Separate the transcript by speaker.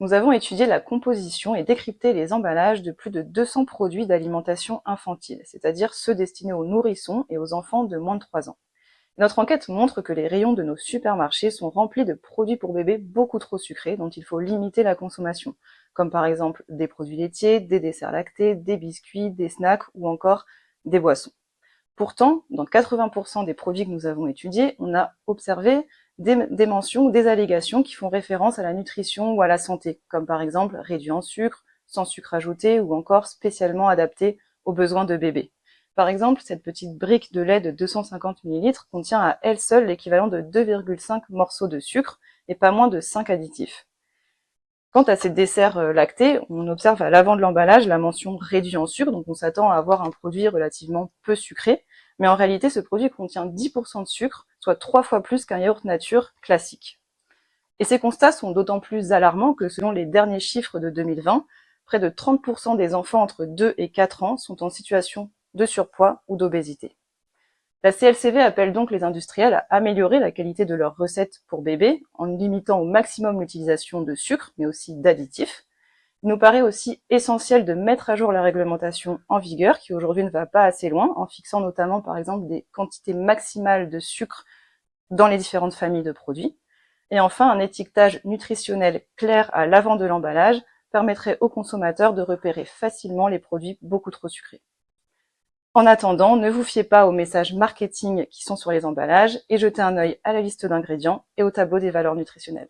Speaker 1: Nous avons étudié la composition et décrypté les emballages de plus de 200 produits d'alimentation infantile, c'est-à-dire ceux destinés aux nourrissons et aux enfants de moins de 3 ans. Notre enquête montre que les rayons de nos supermarchés sont remplis de produits pour bébés beaucoup trop sucrés dont il faut limiter la consommation, comme par exemple des produits laitiers, des desserts lactés, des biscuits, des snacks ou encore des boissons. Pourtant, dans 80% des produits que nous avons étudiés, on a observé des mentions ou des allégations qui font référence à la nutrition ou à la santé, comme par exemple réduit en sucre, sans sucre ajouté ou encore spécialement adapté aux besoins de bébé. Par exemple, cette petite brique de lait de 250 ml contient à elle seule l'équivalent de 2,5 morceaux de sucre et pas moins de 5 additifs. Quant à ces desserts lactés, on observe à l'avant de l'emballage la mention réduit en sucre, donc on s'attend à avoir un produit relativement peu sucré, mais en réalité ce produit contient 10% de sucre, soit 3 fois plus qu'un yaourt nature classique. Et ces constats sont d'autant plus alarmants que selon les derniers chiffres de 2020, près de 30% des enfants entre 2 et 4 ans sont en situation de surpoids ou d'obésité. La CLCV appelle donc les industriels à améliorer la qualité de leurs recettes pour bébés en limitant au maximum l'utilisation de sucre, mais aussi d'additifs. Il nous paraît aussi essentiel de mettre à jour la réglementation en vigueur, qui aujourd'hui ne va pas assez loin, en fixant notamment par exemple des quantités maximales de sucre dans les différentes familles de produits. Et enfin, un étiquetage nutritionnel clair à l'avant de l'emballage permettrait aux consommateurs de repérer facilement les produits beaucoup trop sucrés. En attendant, ne vous fiez pas aux messages marketing qui sont sur les emballages et jetez un œil à la liste d'ingrédients et au tableau des valeurs nutritionnelles.